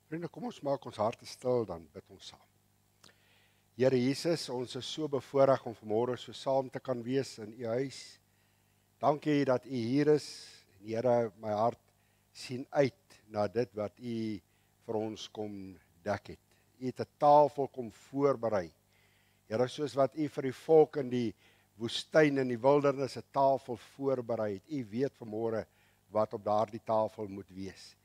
Vriende, kom ons maak ons harte stil, dan bid ons saam. Here Jesus, ons is so bevoorreg om vanmôre so saam te kan wees in U huis. Dankie dat U hier is. En Here, my hart sien uit na dit wat U vir ons kom dek het. U het 'n tafel kom voorberei. Here, soos wat U vir die volk in die woestyn en die wildernis 'n tafel voorberei het. U weet vanmôre wat op daardie tafel moet wees.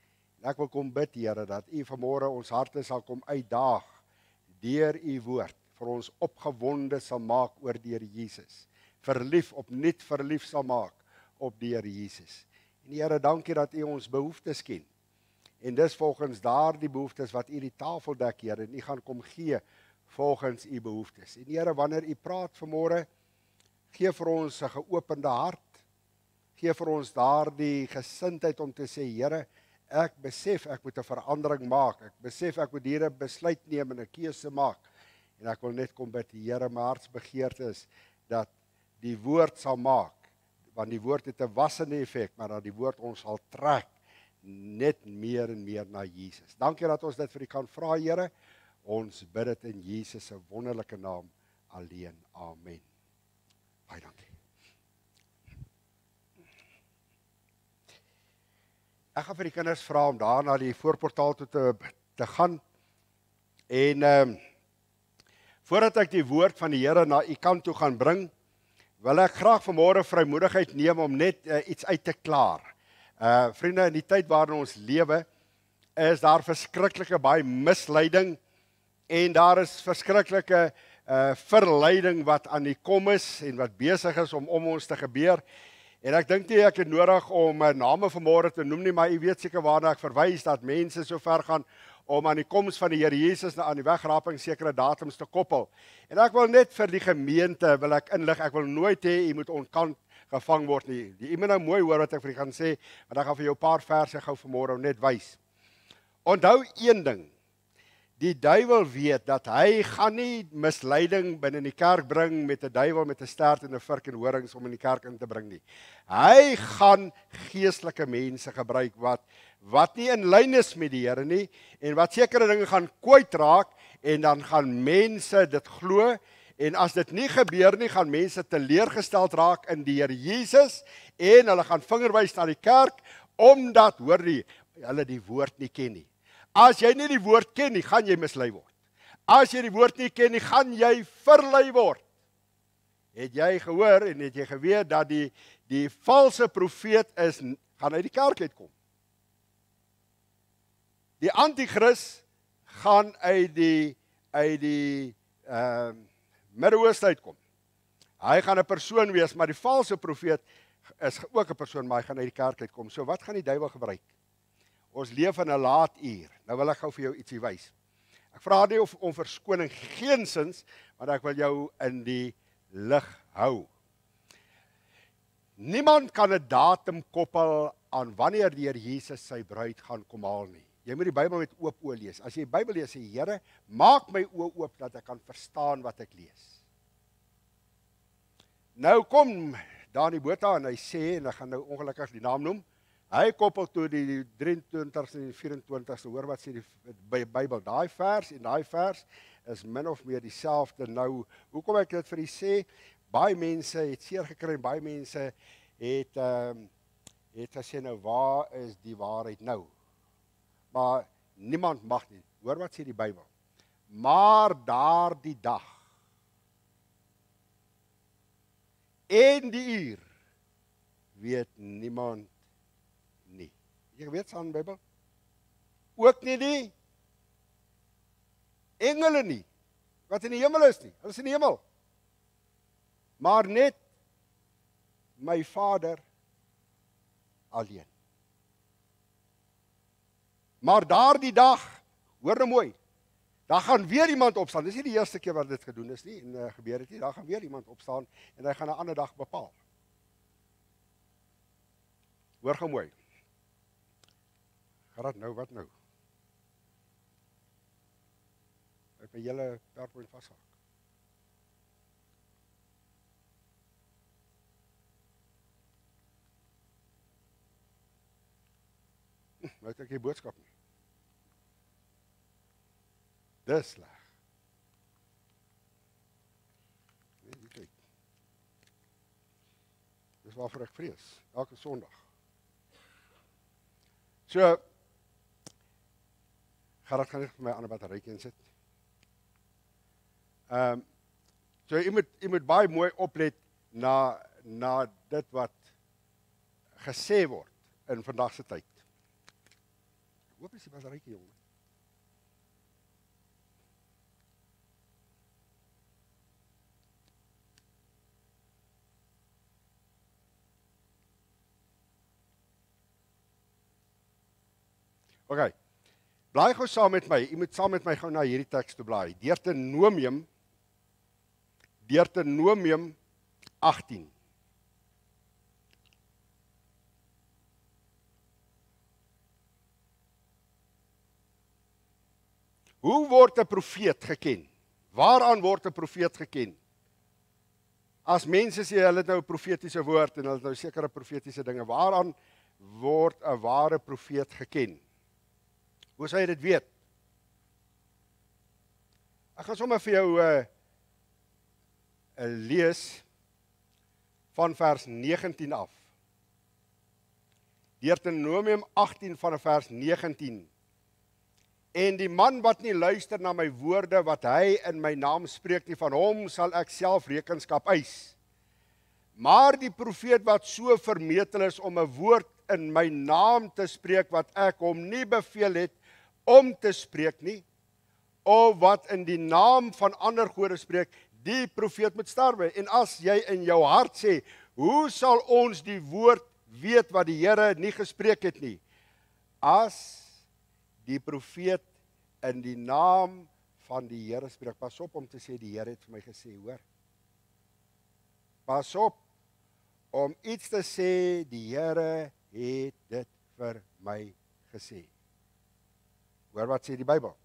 En ek wil kom bid, Here, dat U vanmôre ons harte sal kom uitdaag deur U woord, vir ons opgewonde sal maak oor die Here Jesus. Opnuut verlief sal maak op die Here Jesus. En Here, dankie dat U ons behoeftes ken. En dis volgens daardie behoeftes wat U die tafel dek, Here, en U gaan kom gee volgens U behoeftes. En Here, wanneer U praat vanmôre, gee vir ons 'n geopende hart. Gee vir ons daardie gesindheid om te sê, Here, ek besef ek moet 'n verandering maak. Ek besef ek moet hier 'n besluit neem en 'n keuse maak. En ek wil net kom bid, Here, my hartsbegeerte is dat die woord sal maak, want die woord het 'n wassende effek, maar dat die woord ons sal trek net meer en meer na Jesus. Dankie dat ons dit vir U kan vra, Here. Ons bid dit in Jesus se wonderlike naam alleen. Amen. Baie dankie. Ek gaan vir die kinders vra om daar na die voorportaal toe te gaan. En voordat ek die woord van die Here na U kant toe gaan bring, wil ek graag vanmôre vrymoedigheid neem om net iets uit te klaar. Vriende, in die tyd waarin ons lewe, is daar verskriklike baie misleiding en daar is verskriklike verleiding wat aan die kom is en wat besig is om ons te gebeur. En ek dink nie ek het nodig om name vanmôre te noem nie, maar u weet seker waarna ek verwys, dat mense so ver gaan om aan die koms van die Here Jesus aan die wegraping sekere datums te koppel. En ek wil net vir die gemeente wil ek inlig, ek wil nooit hê u moet onkant gevang word nie. U moet nou mooi hoor wat ek vir u gaan sê, want ek gaan vir jou 'n paar verse gou vanmôre net wys. Onthou een ding. Die duiwel weet dat hy gaan nie misleiding binne in die kerk bring met 'n duiwel met 'n stert en 'n vurk en horings om in die kerk in te bring nie. Hy gaan geestelike mense gebruik wat nie in lyn is met die Here nie en wat sekere dinge gaan kwytraak en dan gaan mense dit glo en as dit nie gebeur nie, gaan mense teleurgesteld raak in die Here Jesus en hulle gaan vingerwys na die kerk omdat, hoor jy, hulle die woord nie ken nie. As jy nie die woord ken nie, gaan jy mislei word. As jy die woord nie ken nie, gaan jy verlei word. Het jy gehoor en het jy geweet dat die valse profeet gaan uit die kerk uitkom? Die anti-kris gaan uit die Midde-Ooste uitkom. Hy gaan 'n persoon wees, maar die valse profeet is ook 'n persoon, maar hy gaan uit die kerk uitkom. So wat gaan die duiwel gebruik? Ons leef in 'n laat uur. Nou wil ek gou vir jou ietsie wys. Ek vra nie om verskoning geensins, want ek wil jou in die lig hou. Niemand kan 'n datum koppel aan wanneer die Here Jesus sy bruid gaan kom haal nie. Jy moet die Bybel met oop oë lees. As jy die Bybel lees, sê Here, maak my oë oop dat ek kan verstaan wat ek lees. Nou kom Dani Botha en hy sê, en ek gaan nou ongelukkig die naam noem, hy koppel toe die 23ste en die 24ste, hoor wat sê die Bybel, daai vers en daai vers is min of meer dieselfde. Nou, hoekom ek dit vir u sê, baie mense het seer gekry en baie mense het gesê, nou waar is die waarheid nou? Maar niemand mag nie, hoor wat sê die Bybel, maar daardie dag en die uur weet niemand nie. Jy weet staan in die Bybel? Ook nie die engele nie, wat in die hemel is nie. Hulle is in die hemel. Maar net my Vader alleen. Maar daardie dag, hoor nou mooi, daar gaan weer iemand opstaan. Dis nie die eerste keer wat dit gedoen is nie en gebeur het nie. Daar gaan weer iemand opstaan en hy gaan 'n ander dag bepaal. Hoor gou mooi. Gaan dit nou, wat nou? Ek by julle PowerPoint vashak. Nou het ek die boodskap nie. Dis sleg. Nee, kyk. Dis waarvoor ek vrees, elke Sondag. So, Gerard gaan net vir my ander batterytjie insit. So jy moet baie mooi oplet na dit wat gesê word in vandag se tyd. Hoop is die batterytjie, jongen. OK. Blaai gou saam met my. Jy moet saam met my gou na hierdie teks toe blaai. Deuteronomium 18. Hoe word 'n profeet geken? Waaraan word 'n profeet geken? As mense sê hulle het nou 'n profetiese woord en hulle het nou sekere profetiese dinge, waaraan word 'n ware profeet geken? Hoe sou jy dit weet? Ek gaan sommer vir jou lees van vers 19 af. Deuteronomium 18 van vers 19. En die man wat nie luister na my woorde wat hy in my naam spreek nie, van hom sal ek self rekenskap eis. Maar die profeet wat so vermetel is om 'n woord in my naam te spreek wat ek hom nie beveel het om te spreek nie, of wat in die naam van ander gode spreek, die profeet moet sterwe. En as jy in jou hart sê, hoe sal ons die woord weet wat die Here nie gespreek het nie? As die profeet in die naam van die Here spreek, pas op om te sê die Here het vir my gesê, hoor. Pas op om iets te sê, die Here het dit vir my gesê. Hoor wat sê die Bybel?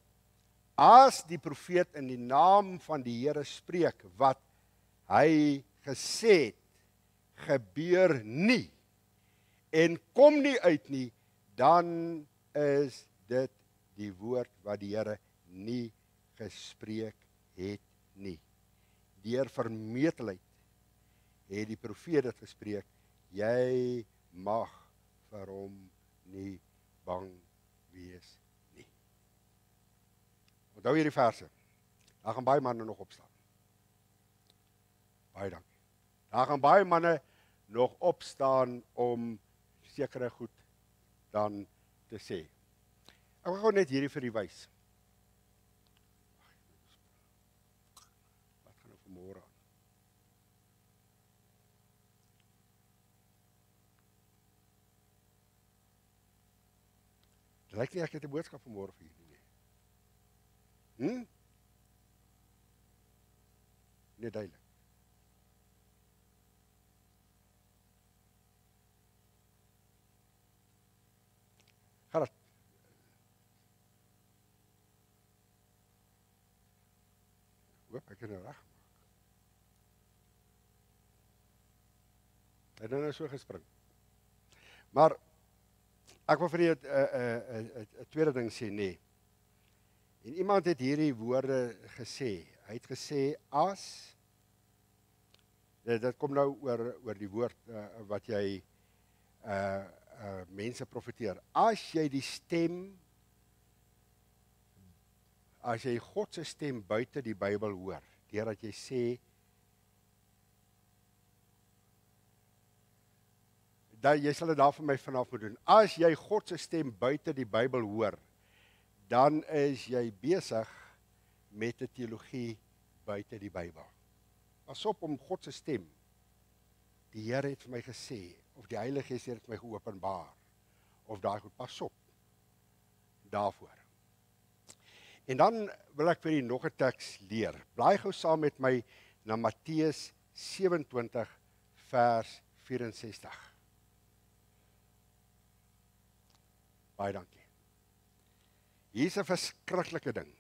As die profeet in die naam van die Here spreek wat hy gesê het, gebeur nie en kom nie uit nie, dan is dit die woord wat die Here nie gespreek het nie. Deur vermetelheid het die profeet dit gespreek, jy mag vir hom nie bang wees nie. Onthou hierdie verse. Daar gaan baie manne nog opstaan. Baie dankie. Daar gaan baie manne nog opstaan om sekere goed dan te sê. Ek wil gou net hierdie vir u wys. Wat gaan nou vanmôre aan? Dit lyk nie ek het 'n boodskap vanmôre vir julle nie. Nee, duidelik. Gerard. Hoop, ek het nou reg gemaak. Hy het nou so gespring. Maar ek wil vir julle 'n tweede ding sê, nee. En iemand het hierdie woorde gesê. Hy het gesê as dit kom nou oor die woord wat jy mense profeteer. As jy die stem, as jy God se stem buite die Bybel hoor, deurdat jy sê dat jy sal dit daar vir my vanaf moet doen. As jy God se stem buite die Bybel hoor, dan is jy besig met 'n teologie buite die Bybel. Pas op om God se stem. Die Here het vir my gesê, of die Heilige Gees het my geopenbaar, of daai goed, pas op daarvoor. En dan wil ek vir julle nog 'n teks leer. Blaai gou saam met my na Matteus 27 vers 64. Baie dankie. Hier is 'n verskriklike ding.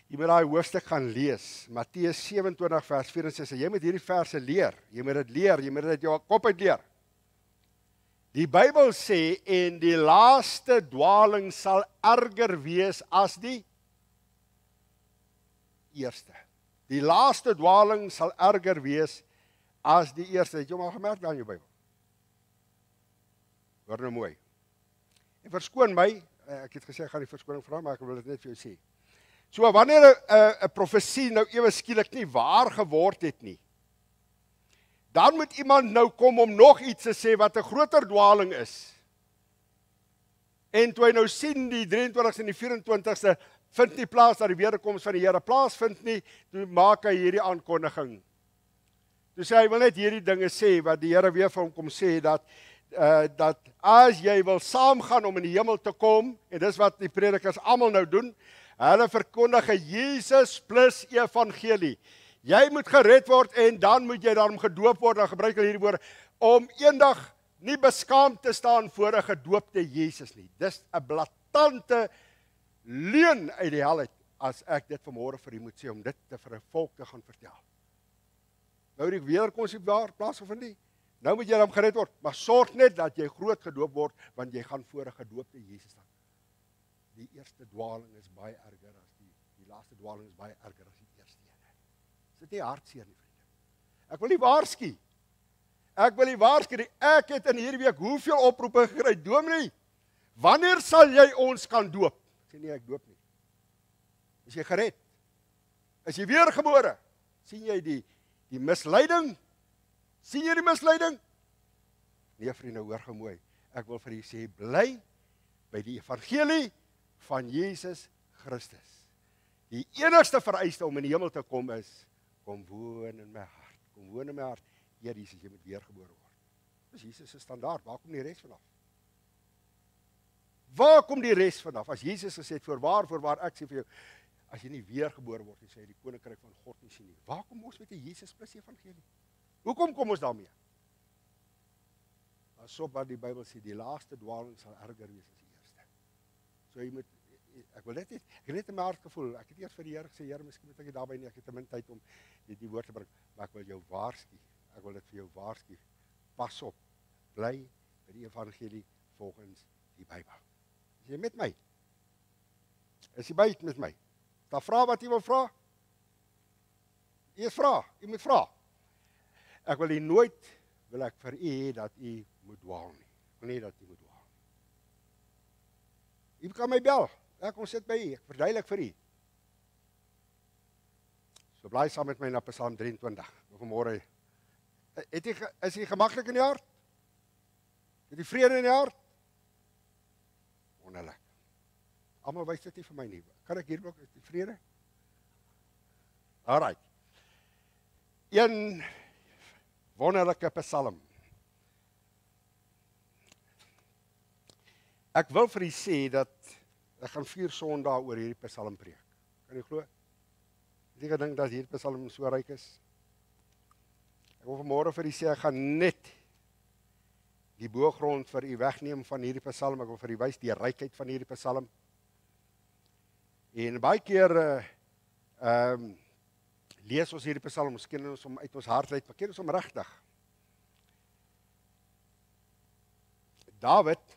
Jy moet daai hoofstuk gaan lees, Matteus 27 vers 64. Jy moet hierdie verse leer. Jy moet dit leer, jy moet dit jou kop uit leer. Die Bybel sê en die laaste dwaling sal erger wees as die eerste. Die laaste dwaling sal erger wees as die eerste. Het jy hom al gemerk daar in jou Bybel? Hoor nou mooi. En verskoon my, ek het gesê ek gaan die verskoning vra, maar ek wil dit net vir jou sê. So wanneer 'n profesie nou ewe skielik nie waar geword het nie, dan moet iemand nou kom om nog iets te sê wat 'n groter dwaling is. En toe hy nou sien die 23ste en die 24ste vind nie plaas dat die wederkoms van die Here plaasvind nie, toe maak hy hierdie aankondiging. Toe sê hy wil net hierdie dinge sê wat die Here weer vir hom kom sê, dat as jy wil saamgaan om in die hemel te kom, en dis wat die predikers almal nou doen, hulle verkondig Jesus plus evangelie. Jy moet gered word en dan moet jy daarom gedoop word, dan gebruik hulle hierdie woorde, om eendag nie beskaamd te staan voor 'n gedoopte Jesus nie. Dis 'n blaatante leuen uit die hel uit, as ek dit vanmôre vir u moet sê, om dit vir 'n volk te gaan vertel. Nou die wederkoms nie daar plaasgevind nie. Nou moet jy dan gered word, maar sorg net dat jy groot gedoop word, want jy gaan voor 'n gedoopte Jesus staan. Die eerste dwaling is baie erger as die laaste dwaling is baie erger as die eerste een. Is dit nie hartseer nie, vriende? Ek wil nie waarsku. Ek het in hierdie week hoeveel oproepe gekry, dominee, wanneer sal jy ons kan doop? Ek sê nee, ek doop nie. Is jy gered? Is jy weergebore? Sien jy die misleiding? Sien jy die misleiding? Nee, vriende, hoor gou mooi. Ek wil vir julle sê, bly by die evangelie van Jesus Christus. Die enigste vereiste om in die hemel te kom is, kom woon in my hart. Kom woon in my hart. Heer Jesus, jy moet weergebore word. Dis Jesus se standaard. Waar kom die res vanaf? Waar kom die res vanaf? As Jesus gesê het, voorwaar, ek sê vir jou, as jy nie weergebore word, sê hy die koninkryk van God nie sien nie. Waar kom ons met die Jesus plus evangelie? Hoekom kom ons daarmee? Asof wat die Bybel sê, die laaste dwaling sal erger wees as die eerste. So jy moet, ek het net in my hart gevoel, ek het eers vir die Here gesê, Here, miskien moet ek daarby nie, ek het te min tyd om die woord te bring, maar ek wil jou waarsku, ek wil dit vir jou waarsku, pas op, bly by die evangelie volgens die Bybel. Is jy met my? Is jy by met my? Dan vra wat jy wil vra? Eers vra, jy moet vra. Ek wil ek vir u hê dat u moet dwaal nie. Ek wil nie dat u moet dwaal nie. U kan my bel, ek kom sit by u, ek verduidelik vir u. So bly saam met my na Psalm 23, vanmôre. Is jy gemaklik in die hart? Het jy vrede in die hart? Wonderlik. Almal wys dit nie vir my nie. Kan ek hier ook die vrede? Alright. Een wonderlike Psalm. Ek wil vir u sê dat ek gaan 4 Sondae oor hierdie Psalm preek. Kan jy glo? Het jy gedink dat hierdie Psalm so ryk is? Ek wil vanmôre vir u sê, ek gaan net die boogrond vir u wegneem van hierdie Psalm. Ek wil vir u wys die rykheid van hierdie Psalm. En baie keer lees ons hierdie Psalm, ons ken ons om uit ons hart uit, maar ken ons om regtig. David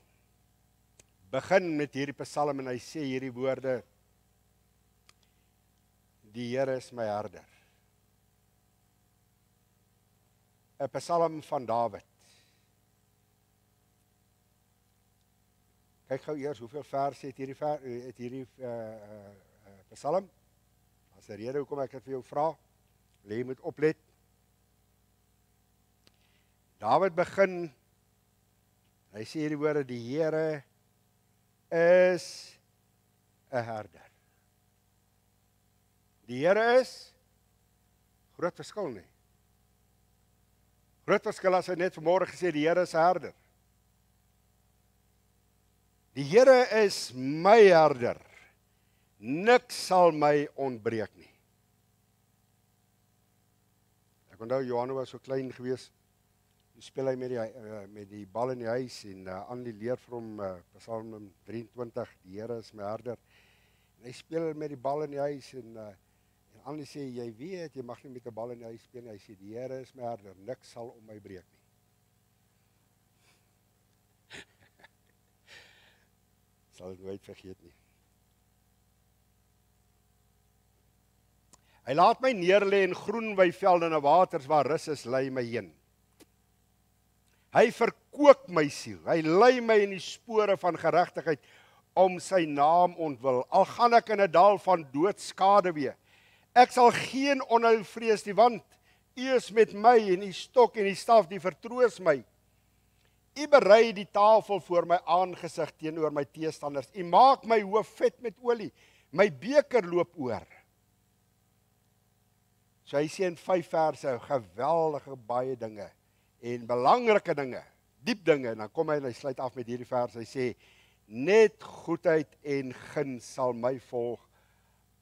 begin met hierdie Psalm en hy sê hierdie woorde: Die Here is my herder. 'n Psalm van David. Kyk gou eers hoeveel verse het hierdie Psalm. As 'n rede hoekom ek dit vir jou vra, jy moet oplet. David begin, hy sê hierdie woorde: Die Here is 'n herder. Die Here is, groot verskil nie. Groot verskil as hy net vanmôre gesê, die Here is 'n herder. Die Here is my herder. Niks sal my ontbreek nie. Ek onthou Johan was so klein gewees. Hy speel hy met die bal in die huis en Andy leer vir hom Psalm 23, die Here is my herder. En hy speel met die bal in die huis en Andy sê, jy weet, jy mag nie met 'n bal in die huis speel nie. Hy sê, die Here is my herder, niks sal om my breek nie. Sal dit nooit vergeet nie. Hy laat my neerlê in groen weivelde en waters waar rus is, lei my heen. Hy verkoop my siel. Hy lei my in die spore van geregtigheid om sy naam ontwil. Al gaan ek in 'n dal van doodskaduwee, ek sal geen onheil vrees nie, want U is met my en die stok en die staf, die vertroos my. U berei die tafel voor my aangesig teenoor my teestanders. U maak my hoof vet met olie. My beker loop oor. So hy sê in 5 verse, geweldige baie dinge en belangrike dinge, diep dinge, en dan kom hy en hy sluit af met hierdie vers. Hy sê, net goedheid en guns sal my volg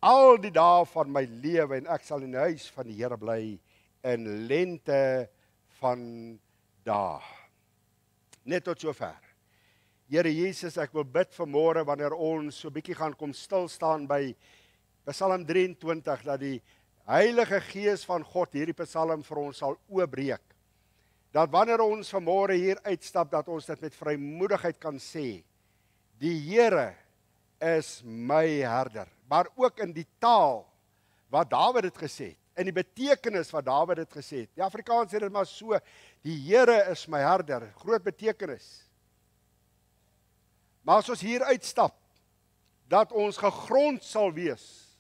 al die dae van my lewe en ek sal in die huis van die Here bly in lente van dae. Net tot sover. Here Jesus, ek wil bid vanmôre wanneer ons so 'n bietjie gaan kom stil staan by Psalm 23, dat die Heilige Gees van God hierdie Psalm vir ons sal oopbreek. Dat wanneer ons vanmôre hier uitstap, dat ons dit met vrymoedigheid kan sê, die Here is my herder. Maar ook in die taal wat Dawid het gesê het, in die betekenis wat Dawid het gesê het. Die Afrikaans sê dit maar so, die Here is my herder, groot betekenis. Maar as ons hier uitstap, dat ons gegrond sal wees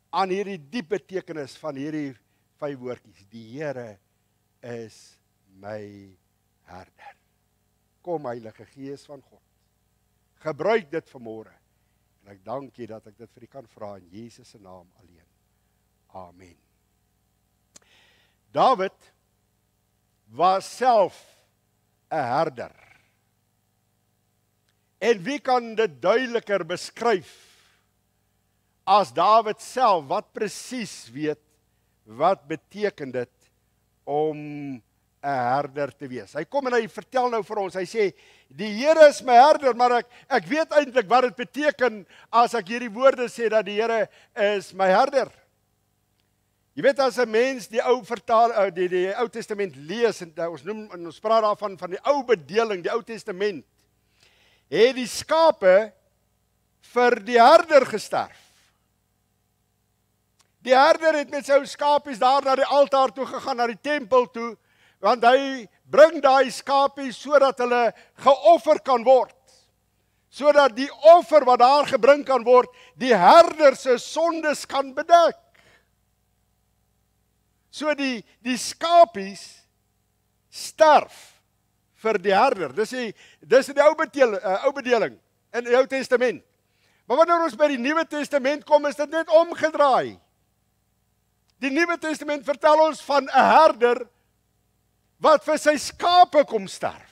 aan hierdie diep betekenis van hierdie 5 woordjies. Die Here is my herder. Kom Heilige Gees van God, gebruik dit vanmôre. En ek dank U dat ek dit vir U kan vra in Jesus se naam alleen. Amen. Dawid was self 'n herder. En wie kan dit duideliker beskryf as Dawid self, wat presies weet, wat beteken dit om 'n herder te wees. Hy kom en hy vertel nou vir ons, hy sê, die Here is my herder, maar ek weet eintlik wat dit beteken as ek hierdie woorde sê, dat die Here is my herder. Jy weet, as 'n mens die die Ou Testament lees, en ons praat daarvan van die ou bedeling, die Ou Testament, het die skape vir die herder gesterf. Die herder het met sy ou skapies daar na die altaar toe gegaan, na die tempel toe, want hy bring daai skapies sodat hulle geoffer kan word. Sodat die offer wat daar gebring kan word, die herder se sondes kan bedek. So die skapies sterf vir die herder. Dis die ou bedeling in die Ou Testament. Maar wanneer ons by die Nuwe Testament kom, is dit net omgedraai. Die Nuwe Testament vertel ons van 'n herder wat vir sy skape kom sterf.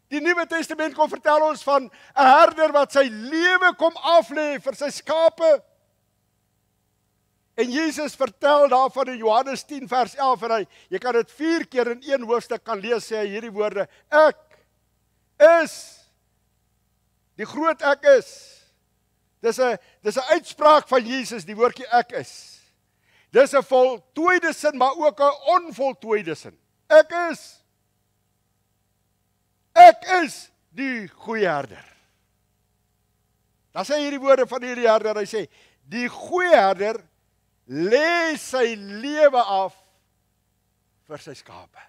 Die Nuwe Testament kom vertel ons van 'n herder wat sy lewe kom aflê vir sy skape. En Jesus vertel daarvan in Johannes 10 vers 11 en jy kan dit 4 keer in een hoofstuk kan lees, sê hy hierdie woorde: Ek is die groot ek is. Dis 'n uitspraak van Jesus, die woordjie ek is. Dis 'n voltooide sin, maar ook 'n onvoltooide sin. Ek is die goeie herder. Dan sê hy hierdie woorde van hierdie herder, hy sê, die goeie herder lê sy lewe af vir sy skape.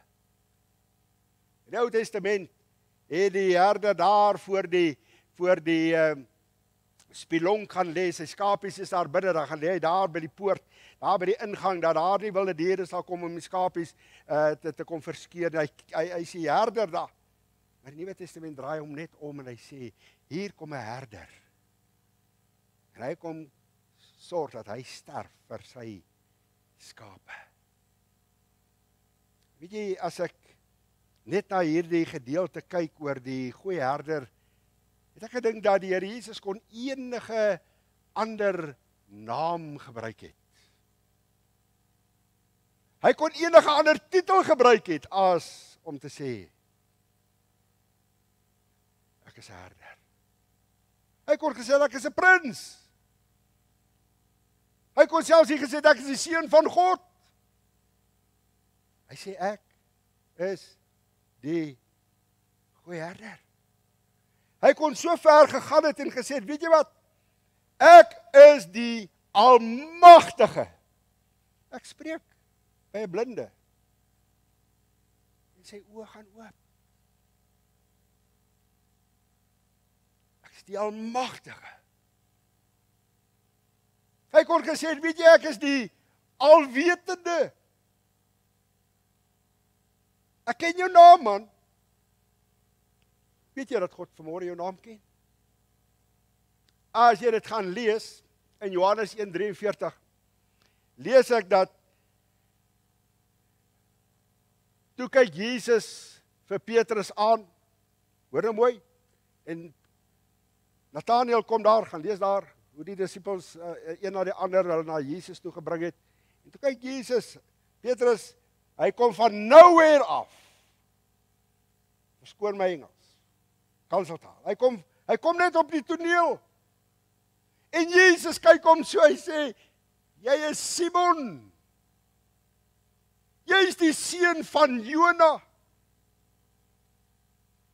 In die Ou Testament het die herder daar voor die spilonk gaan lê, sy skapies is daar binne, dan gaan lê hy daar by die poort, daar by die ingang, dat daar nie wilde diere sal kom om die skapies te kom verskeer. Hy sê herder daar. Maar die Nuwe Testament draai hom net om en hy sê, hier kom 'n herder. En hy kom sorg dat hy sterf vir sy skape. Weet jy, as ek net na hierdie gedeelte kyk oor die goeie herder, het ek gedink dat die Here Jesus kon enige ander naam gebruik het. Hy kon enige ander titel gebruik het as om te sê, ek is 'n herder. Hy kon gesê ek is 'n prins. Hy kon selfs gesê ek is die seun van God. Hy sê ek is die goeie herder. Hy kon so ver gegaan het en gesê, weet jy wat? Ek is die almagtige. Ek spreek by 'n blinde. En sy oë gaan oop. Ek is die almagtige. Hy kon gesê het, weet jy, ek is die alwetende. Ek ken jou naam, man. Weet jy dat God vanmôre jou naam ken? As jy dit gaan lees, in Johannes 1:43, lees ek dat, toe kyk Jesus vir Petrus aan, hoor nou mooi, en Nathanael kom daar, gaan lees daar, hoe die disippels, een na die ander, hulle na Jesus toe gebring het, en toe kyk Jesus, Petrus, hy kom van nowhere af, verskoon my Engels, kanseltaal, hy kom net op die toneel, en Jesus kyk hom so, hy sê, jy is Simon, jy is die seun van Jona,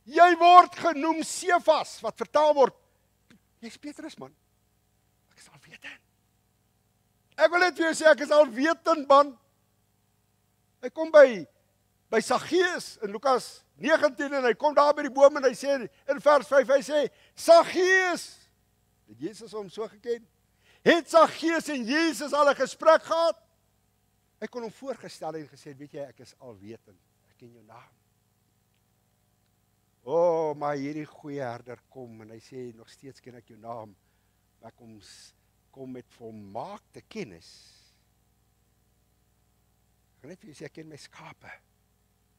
jy word genoem Sefas, wat vertaal word, jy is Petrus, man, ek is alwetend. Ek wil net vir jou sê, ek is alwetend, man. Hy kom by Saggeus in Lukas 19 en hy kom daar by die boom en hy sê in vers 5, hy sê, Saggeus, het Jesus hom so geken? Het Saggeus en Jesus al 'n gesprek gehad? Hy kon hom voorgestel en gesê, weet jy, ek is alwetend, ek ken jou naam. O, maar hierdie goeie herder kom en hy sê, nog steeds ken ek jou naam, maar ek kom met volmaakte kennis. Ek gaan net vir jy sê, ek ken my skape.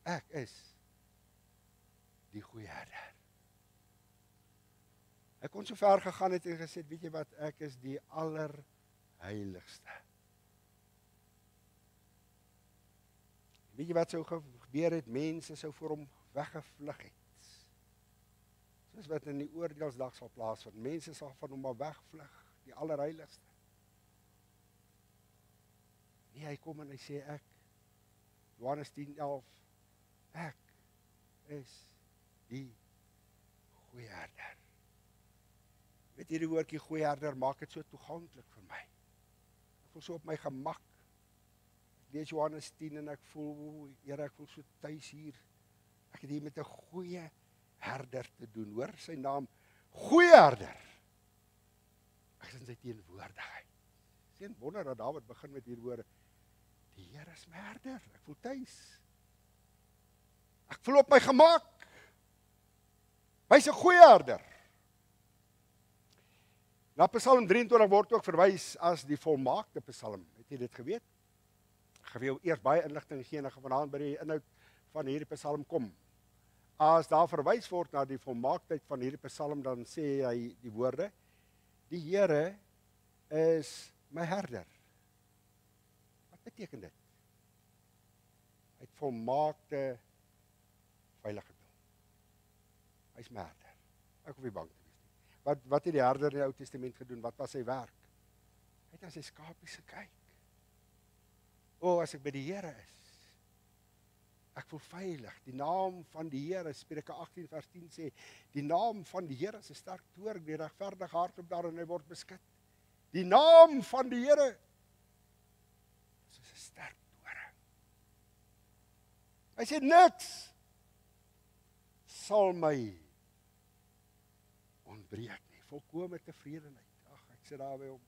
Ek is die goeie herder. Hy kon so ver gegaan het en gesê, weet jy wat, ek is die allerheiligste. Weet jy wat sou gebeur het, mense sou voor hom weggevlug het. Soos wat in die oordeelsdag sal plaasvind, mense sal van hom maar wegvlug, die allerheiligste. Nee, hy kom en hy sê, ek, Johannes 10:11, ek is die goeie herder. Weet jy, die woordjie goeie herder maak dit so toeganklik vir my. Ek voel so op my gemak. Ek lees Johannes 10 en ek voel, Here, ek voel so tuis hier. Ek het hier met 'n goeie herder te doen, hoor, sy naam, goeie herder. Ek is in sy teenwoordigheid. Sien wonder dat Dawid begin met hierdie woorde, die Here is my herder, ek voel tuis. Ek voel op my gemak. Hy's 'n goeie herder. Na Psalm 23 word ook verwys as die volmaakte Psalm. Het jy dit geweet? Ek gaan vir jou eers baie inligting gee en ek gaan vanaand by die inhoud van hierdie Psalm kom. As daar verwys word na die volmaaktheid van hierdie Psalm, dan sê hy die woorde, die Here is my herder. Wat beteken dit? Hy het volmaakte veilige doel. Hy is my herder. Ek hoef nie bang te wees nie. Wat het die herder in die Ou Testament gedoen? Wat was sy werk? Hy het na sy skapies gekyk. O, as ek by die Here is, ek voel veilig. Die naam van die Here, Spreuke 18 vers 10 sê, die naam van die Here is 'n sterk toring, die regverdige hardloop daarin en hy word beskud. Die naam van die Here is 'n sterk toring. Hy sê niks sal my ontbreek nie. Volkome tevredenheid. Ag, ek sit daar by hom.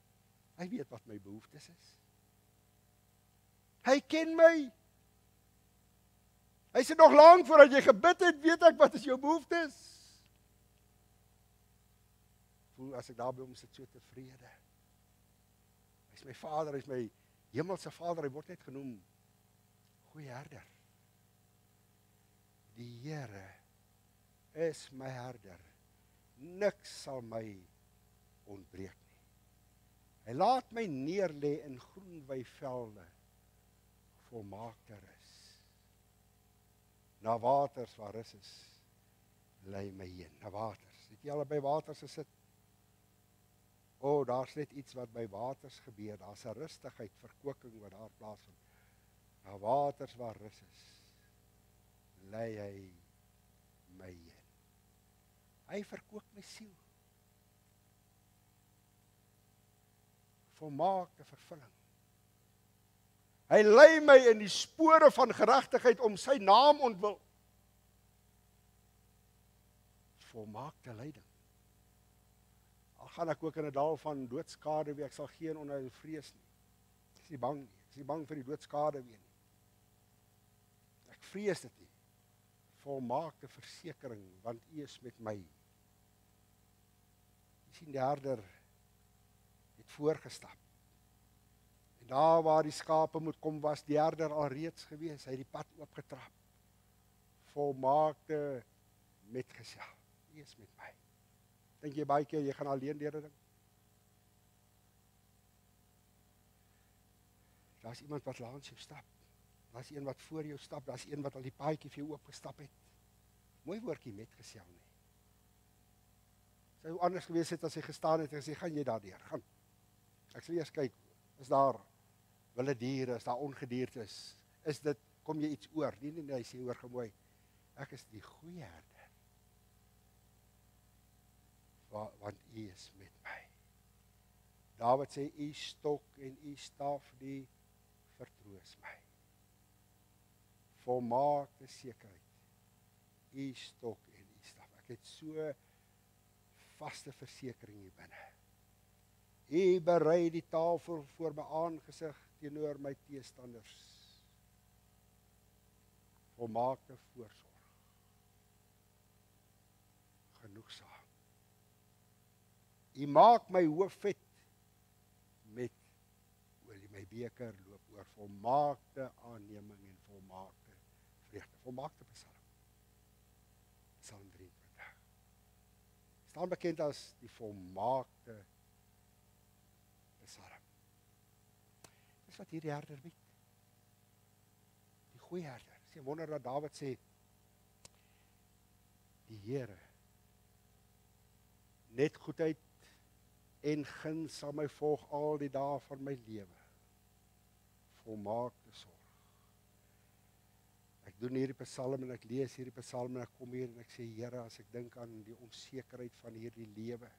Hy weet wat my behoeftes is. Hy ken my. Hy sê nog lank voordat jy gebid het, weet ek wat is jou behoeftes. Voel as ek daar by hom sit so tevrede. Hy is my Vader, hy is my hemelse Vader, hy word net genoem goeie herder. Die Here is my herder. Niks sal my ontbreek nie. Hy laat my neerlê in groen weivelde, volmaakte rus. Na waters waar rus is, lei my heen. Na waters. Het jy al by waters gesit? O, daar's net iets wat by waters gebeur. Daar's 'n rustigheid, verkoeking wat daar plaasvind. Na waters waar rus is, lei hy my heen. Hy verkoop my siel. volmaakte vervulling. Hy lei my in die spore van geregtigheid om sy naam ontwil. Volmaakte leiding. Al gaan ek ook in 'n dal van doodskade wie ek sal geen onheil vrees nie. Ek is nie bang nie. Ek is nie bang vir die doodskade weer nie. Ek vrees dit nie. Volmaakte versekering, want U is met my. Jy sien die herder het voorgestap. En daar waar die skape moet kom, was die herder al reeds gewees. Hy het die pad oopgetrap. Volmaakte metgesel. U is met my. Dink jy baie keer jy gaan alleen deur 'n ding? Daar's iemand wat langs jou stap. Daar's een wat voor jou stap. Daar's een wat al die paadjie vir jou oopgestap het. Mooi woordjie metgesel nie. Sou anders gewees het as hy gestaan het en gesê, gaan jy daardeur, gaan. Ek sal eers kyk, is daar wilde diere, is daar ongediertes, is dit, kom jy iets oor? Nee, hy sê, hoor gemooi, ek is die goeie herder, want U is met my. Dawid sê, U stok en U staf, die vertroos my. Volmaakte sekerheid, U stok en U staf. Ek het so vaste versekering hier binne. U berei die tafel voor my aangesig teenoor my teestanders. Volmaakte voorsorg. Genoegsaam. U maak my hoof vet met olie, my beker loop oor. Volmaakte aanneming en volmaakte vreugde. Volmaakte Psalm. Psalm 23. Staan bekend as die volmaakte Psalm. Dis wat hierdie herder bied. Die goeie herder. Dis 'n wonder dat Dawid sê, die Here, net goedheid en guns sal my volg al die dae van my lewe. Volmaakte sorg. Ek doen hierdie Psalm en ek lees hierdie Psalm en ek kom hier en ek sê, Here, as ek dink aan die onsekerheid van hierdie lewe,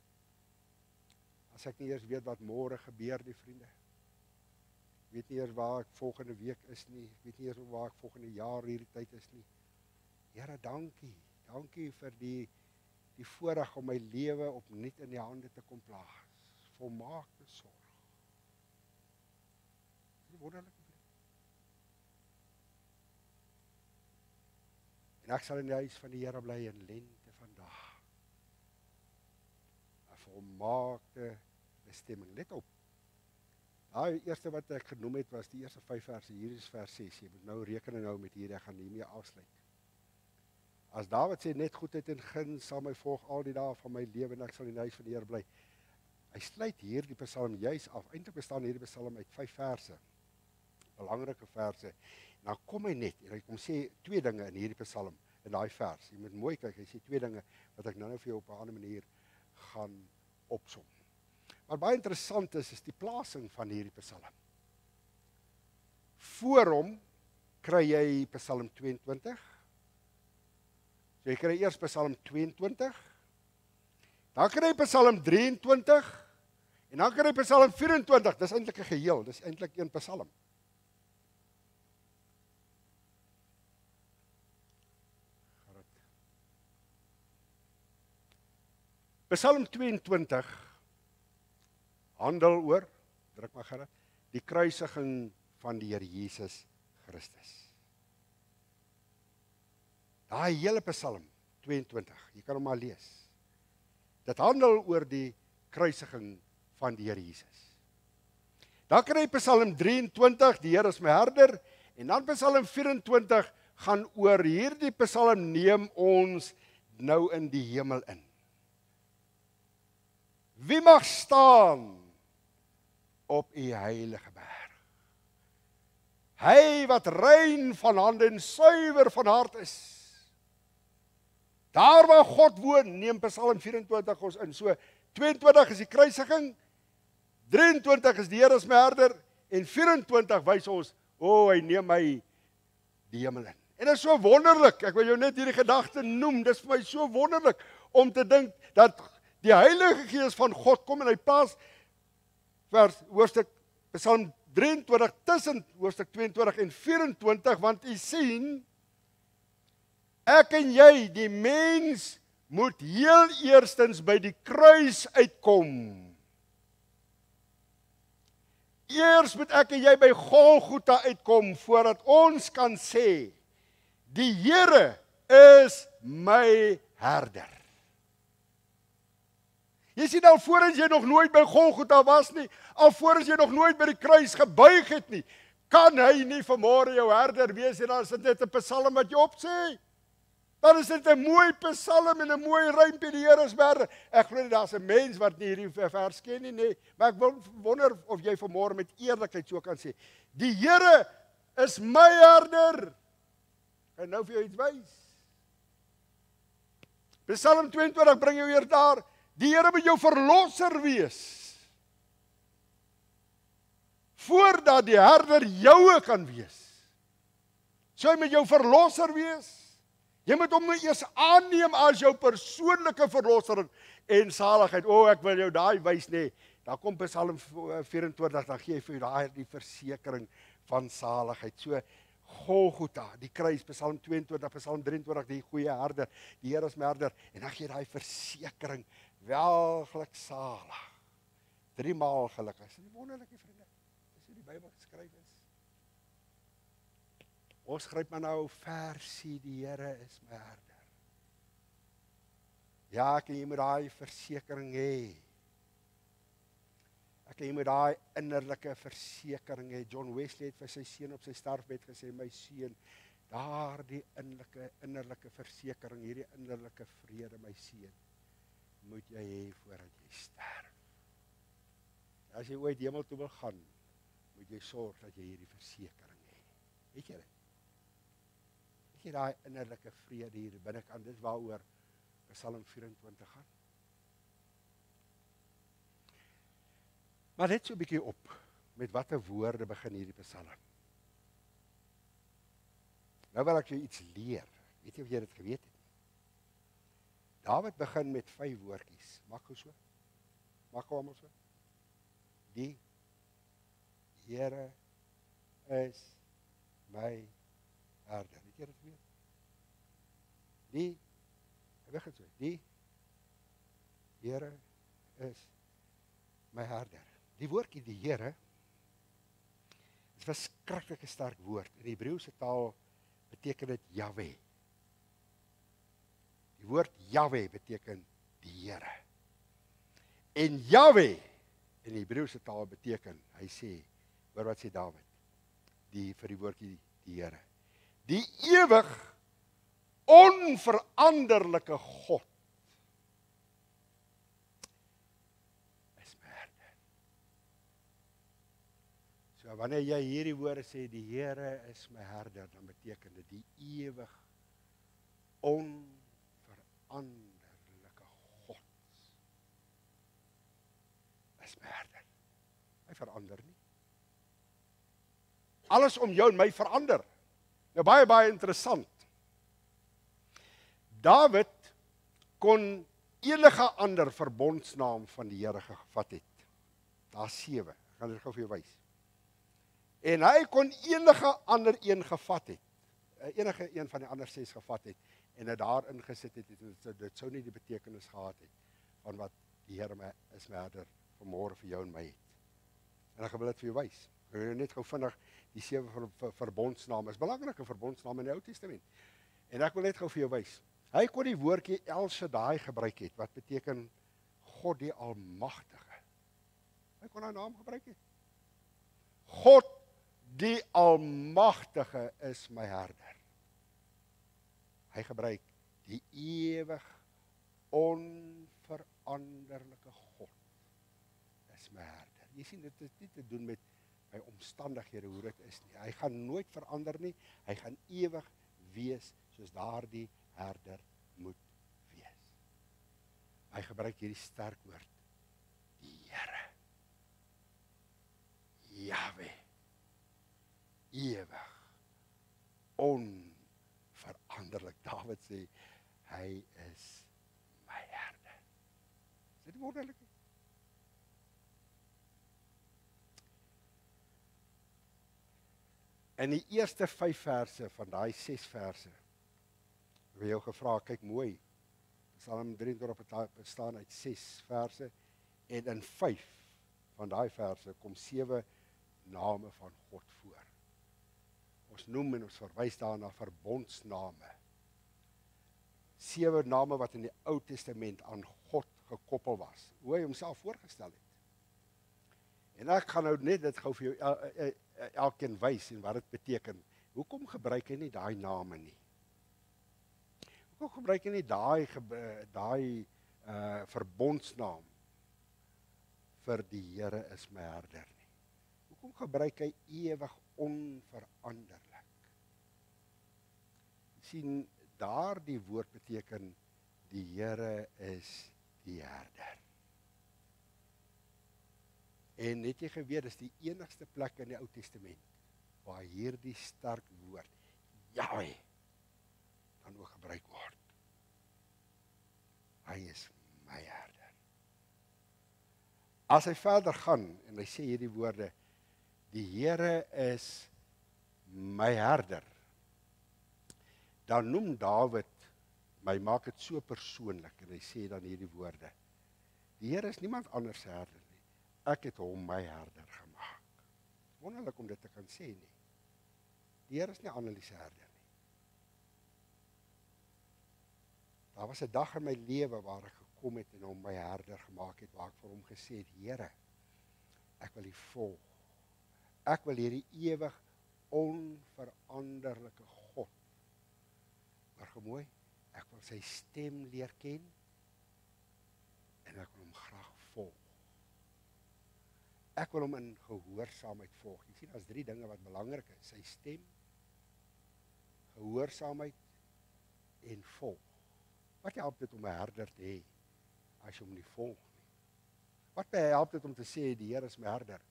as ek nie eers weet wat môre gebeur nie, vriende, ek weet nie eers waar ek volgende week is nie, ek weet nie eers waar ek volgende jaar hierdie tyd is nie. Here, dankie vir die voorreg om my lewe opnuut in die hande te kom plaas. Volmaakte sorg. Dis wonderlik. En ek sal in die huis van die Here bly in lente vandag. 'n Volmaakte bestemming. Let op. Daai eerste wat ek genoem het was die eerste 5 verse. Hier is vers 6. Jy moet nou rekening hou met hierdie, ek gaan hiermee afsluit. As Dawid sê, net goedheid en guns sal my volg al die dae van my lewe en ek sal in die huis van die Here bly. Hy sluit hierdie Psalm juis af. Eintlik bestaan hierdie Psalm uit 5 verse. Belangrike verse. En dan kom hy net en hy kom sê 2 dinge in hierdie Psalm, in daai vers. Jy moet mooi kyk, hy sê 2 dinge wat ek nou vir jou op 'n ander manier gaan opsom. Wat baie interessant is die plasing van hierdie Psalm. Voor hom kry jy Psalm 22. So jy kry eers Psalm 22, dan kry jy Psalm 23, en dan kry jy Psalm 24, dis eintlik 'n geheel, dis eintlik een Psalm. Psalm 22 handel oor, druk maar gerad, die kruisiging van die Here Jesus Christus. Daai hele Psalm 22, jy kan hom maar lees. Dit handel oor die kruisiging van die Here Jesus. Dan kry jy Psalm 23, die Here is my herder, en dan Psalm 24 gaan oor hierdie Psalm neem ons nou in die hemel in. Wie mag staan op U heilige berg? Hy wat rein van hande en suiwer van hart is. Daar waar God woon, neem Psalm 24 ons in. So 22 is die kruisiging, 23 is die Here is my herder, en 24 wys ons, hy neem my die hemel in. En dit is so wonderlik, ek wil jou net hierdie gedagte noem, dit is vir my so wonderlik om te dink dat die Heilige Gees van God kom en hy plaas hoofstuk Psalm 23 tussen hoofstuk 22 en 24, want u sien, ek en jy, die mens, moet heel eerstens by die kruis uitkom. Eers moet ek en jy by Golgotha uitkom, voordat ons kan sê, die Here is my herder. Jy sien, alvorens jy nog nooit by Golgotha was nie, alvorens jy nog nooit by die kruis gebuig het nie, kan hy nie vanmôre jou herder wees, en dan is dit net 'n psalm wat jy opsê. Dan is dit 'n mooi psalm en 'n mooi rympie, die Here is my herder. Ek glo nie daar's 'n mens wat nie hierdie vers ken nie, nee. Maar ek wonder of jy vanmôre met eerlikheid so kan sê, die Here is my herder. En nou vir jou iets wys. Psalm 22 bring jou weer daar, die Here moet jou verlosser wees, voordat die herder joue kan wees. So hy moet jou verlosser wees. Jy moet hom eers aanneem as jou persoonlike verlosser en saligheid. Ek wil jou daai wys, nee. Daar kom Psalm 24, dan gee hy vir jou daai die versekering van saligheid. So Golgotha, die kruis, Psalm 22, Psalm 23, die goeie herder, die Here is my herder, en dan gee daai versekering, welglik salig. 3 maal gelukkig. Is dit wonderlike vriende? Dis hoe die Bybel geskryf is. Ons skryf maar nou versie, die Here is my herder. Ja, ek en jy moet daai versekering hê. Ek en jy moet daai innerlike versekering hê. John Wesley het vir sy seun op sy sterfbed gesê, my seun, daardie innerlike versekering, hierdie innerlike vrede, my seun, moet jy hê voordat jy sterf. As jy ooit hemel toe wil gaan, moet jy sorg dat jy hierdie versekering hê. Weet jy dit? Jy daai innerlike vrede hier binnekant, dis waaroor Psalm 24 gaan. Maar net so 'n bietjie op, met watter woorde begin hierdie Psalm. Nou wil ek jou iets leer, weet jy of jy dit geweet het? Dawid begin met 5 woordjies, maak gou so, maak gou almal so. Die Here is my herder. Het jy dit weet? Die Here is my herder. Die woordjie die Here is 'n verskriklike sterk woord. In die Hebreëse taal beteken dit Jahwe. Die woord Jahwe beteken die Here. En Jahwe in die Hebreëse taal beteken, hy sê, hoor wat sê Dawid, vir die woordjie die Here. Die ewig onveranderlike God is my herder. So wanneer jy hierdie woorde sê, die Here is my herder, dan beteken dit die ewig onveranderlike God is my herder. Hy verander nie. Alles om jou en my verander. Nou baie interessant. Dawid kon enige ander verbondsnaam van die Here gevat het. Daar's 7, ek gaan dit gou vir jou wys. En hy kon enige ander een gevat het. Enige een van die ander 6 gevat het en dit daarin gesit het, dit sou nie die betekenis gehad het van wat die Here is my herder vanmôre vir jou en my het. En ek wil dit vir jou wys. Ek wil net gou vinnig die 7 verbondsname, is belangrike verbondsname in die Ou Testament. En ek wil net gou vir jou wys. Hy kon die woordjie El Shaddai gebruik het, wat beteken God die Almagtige. Hy kon daai naam gebruik het. God die Almagtige is my herder. Hy gebruik die ewig onveranderlike God is my herder. Jy sien, dit het nie te doen met my omstandighede, hoe dit is nie. Hy gaan nooit verander nie, hy gaan ewig wees, soos daardie herder moet wees. Hy gebruik hierdie sterk woord, die Here, Jahwe, ewig, onveranderlik. Dawid sê, hy is my herder. Is dit wonderlik? In die eerste 5 verse van daai 6 verse, het jou gevra, kyk mooi, Psalm 23 bestaan uit 6 verse, en in 5 van daai verse kom 7 name van God voor. Ons noem en ons verwys daarna verbondsname. 7 name wat in die Ou Testament aan God gekoppel was, hoe hy homself voorgestel het. En ek gaan nou net dit gou vir jou elkeen wys en wat dit beteken. Hoekom gebruik hy nie daai name nie? Hoekom gebruik hy nie daai verbondsnaam vir die Here is my herder nie? Hoekom gebruik hy ewig onveranderlik? Sien, daardie woord beteken die Here is die herder. En het jy geweet, dis die enigste plek in die Ou Testament waar hierdie sterk woord Jahwe dan ook gebruik word. Hy is my herder. As hy verder gaan en hy sê hierdie woorde, die Here is my herder, dan noem Dawid, my maak dit so persoonlik en hy sê dan hierdie woorde, die Here is niemand anders se herder nie, ek het hom my herder gemaak. Wonderlik om dit te kan sê nie. Die Here is nie Annelies se herder nie. Daar was 'n dag in my lewe waar ek gekom het en hom my herder gemaak het, waar ek vir hom gesê het, Here, ek wil U volg. Ek wil hierdie ewig onveranderlike God. Maar gemooi, ek wil sy stem leer ken en ek wil hom graag volg. Ek wil hom in gehoorsaamheid volg. Jy sien, daar's 3 dinge wat belangrik is. Sy stem, gehoorsaamheid en volg. Wat help dit om 'n herder te hê as jy hom nie volg nie? Wat help dit om te sê die Here is my herder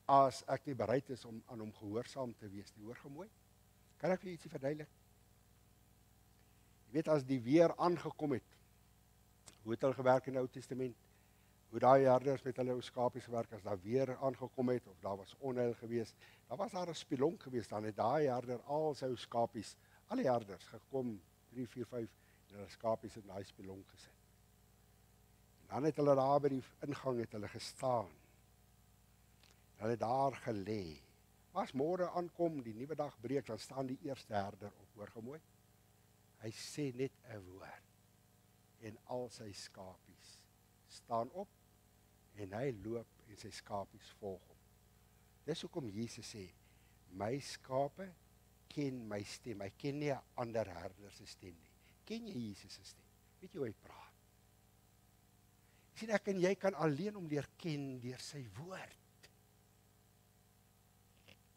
as ek nie bereid is om aan hom gehoorsaam te wees nie? Hoor gemooi. Kan ek vir ietsie verduidelik? Jy weet, as die weer aangekom het, hoe het hulle gewerk in die Ou Testament? Hoe daai herders met hulle ou skapies gewerk, as daar weer aangekom het, of daar was onheil gewees, daar was daar 'n spilonk gewees, dan het daai herder al sy ou skapies, al die herders gekom, 3, 4, 5, en hulle skapies in daai spilonk gesit. En dan het hulle daar by die ingang het hulle gestaan. Hulle het daar gelê. As môre aankom, die nuwe dag breek, dan staan die eerste herder op, hoor gemooi. Hy sê net 'n woord en al sy skapies staan op en hy loop en sy skapies volg hom. Dis hoekom Jesus sê, my skape ken my stem. Hy ken nie 'n ander herder se stem nie. Ken jy Jesus se stem? Weet jy hoe hy praat? Jy sien, ek en jy kan alleen hom leer ken deur sy woord.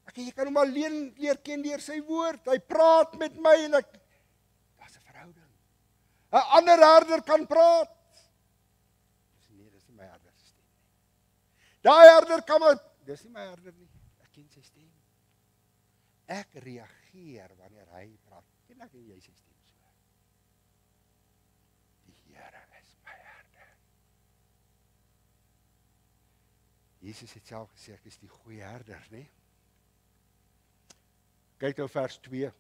Ek en jy kan hom alleen leer ken deur sy woord. Hy praat met my en daar's 'n verhouding. 'n Ander herder kan praat. Dis nie my herder se stem nie. Daai herder kan maar, dis nie my herder nie. Ek ken sy stem. Ek reageer wanneer hy praat. Ken ek en jy sy stem so? Die Here is my herder. Jesus het self gesê, ek is die goeie herder, né? Kyk nou vers 2.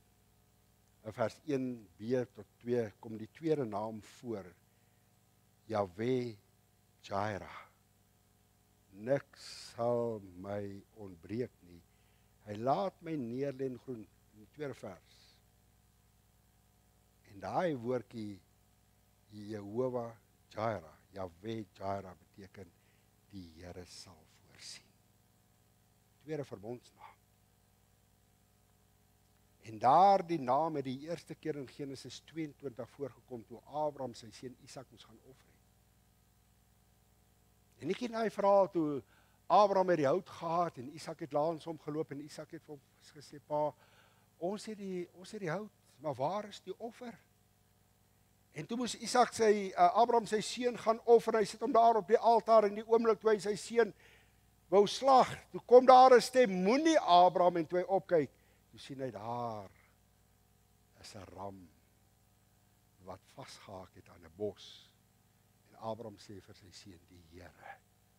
In vers 1b tot 2 kom die tweede naam voor. Jahwe Jireh. Niks sal my ontbreek nie. Hy laat my neerlê in groen, in die tweede vers. En daai woordjie Jehovah Jireh, Jahwe Jireh beteken die Here sal voorsien. Tweede verbondsnaam. En daardie naam het die eerste keer in Genesis 22 voorgekom toe Abraham sy seun Isak moes gaan offer het. En ek ken daai verhaal toe Abraham het die hout gehad en Isak het langs hom geloop en Isak het vir hom gesê, pa, ons het die hout, maar waar is die offer? En toe moes Abraham sy seun gaan offer, hy sit hom daar op die altaar en die oomblik toe hy sy seun wou slag, toe kom daar 'n stem, moenie Abraham, en toe hy opkyk, toe sien hy daar is 'n ram wat vasgehaak het aan 'n bos. En Abraham sê vir sy seun, die Here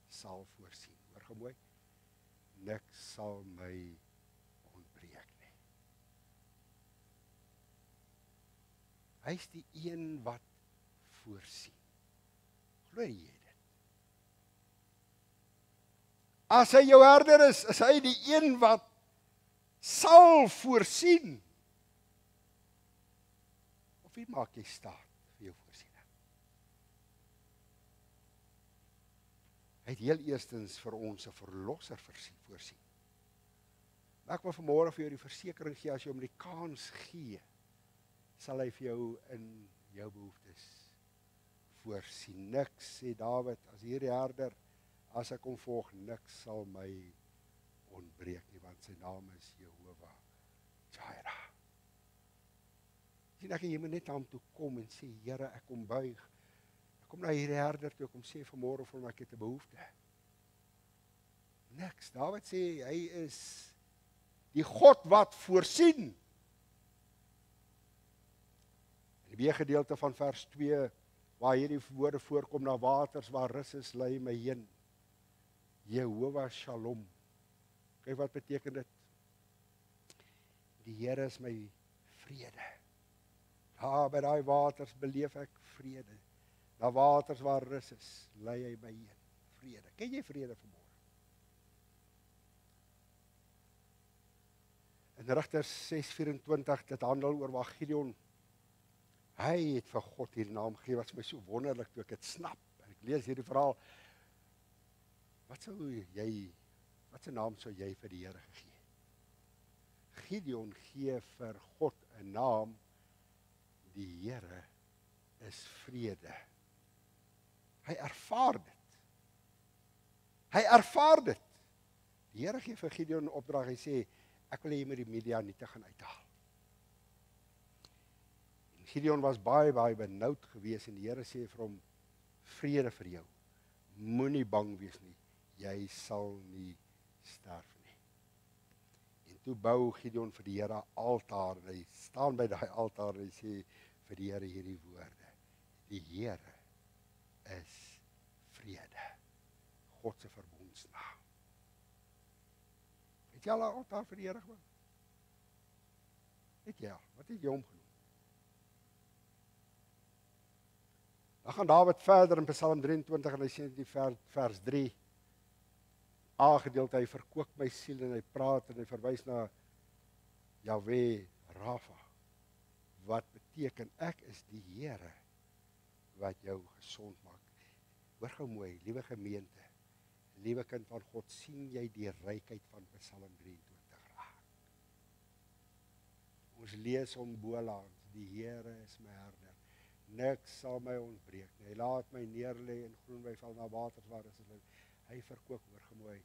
sal voorsien. Hoor gemooi, niks sal my ontbreek nie. Hy is die een wat voorsien. Glo jy dit? As hy jou herder is hy die een wat sal voorsien. Of wie maak jy staat vir jou voorsiening? Hy het heel eerstens vir ons 'n verlosser voorsien. Ek wil vanmôre vir jou die versekering gee, as jy hom die kans gee, sal hy vir jou in jou behoeftes voorsien. Niks, sê Dawid, as hierdie herder, as ek hom volg, niks sal my ontbreek nie, want sy naam is Jehovah Jireh. Sien ek, jy moet net aan hom toe kom en sê, Here, ek kom buig. Ek kom na hierdie herder toe, ek kom sê vanmôre vir my, ek het 'n behoefte. Niks. Dawid sê, hy is die God wat voorsien. In die B-gedeelte van vers 2, waar hierdie woorde voorkom, na waters waar rus is, lei my heen. Jehovah Shalom. Kyk wat beteken dit? Die Here is my vrede. Daar by daai waters beleef ek vrede. Na waters waar rus is, lei hy my heen. Vrede. Ken jy vrede vanmôre? In Rigters 6:24, dit handel oor waar Gideon, hy het vir God hierdie naam gegee, wat vir my so wonderlik toe ek dit snap. Ek lees hierdie verhaal. Wat se naam sou jy vir die Here gegee? Gideon gee vir God 'n naam, die Here is vrede. Hy ervaar dit. Hy ervaar dit. Die Here gee vir Gideon 'n opdrag, hy sê, ek wil hê jy moet die Midianiete gaan uithaal. En Gideon was baie benoud geweest en die Here sê vir hom, vrede vir jou. Moenie bang wees nie. Jy sal nie sterf nie. En toe bou Gideon vir die Here altaar en hy staan by daai altaar en hy sê vir die Here hierdie woorde. Die Here is vrede. God se verbondsnaam. Het jy al 'n altaar vir die Here gebou? Het jy al? Wat het jy hom genoem? Dan gaan Dawid verder in Psalm 23 en hy sê in vers 3, A-gedeelte, hy verkoop my siel en hy praat en hy verwys na Yahweh Rafa, wat beteken, ek is die Here wat jou gesond maak. Hoor gou mooi, liewe gemeente, liewe kind van God, sien jy die rykheid van Psalm 23 raak. Ons lees om boelaans, die Here is my herder, niks sal my ontbreek nie. Hy laat my neerlê in groen weiveld na waters waar is dit. Hy verkoop, hoor gemooi,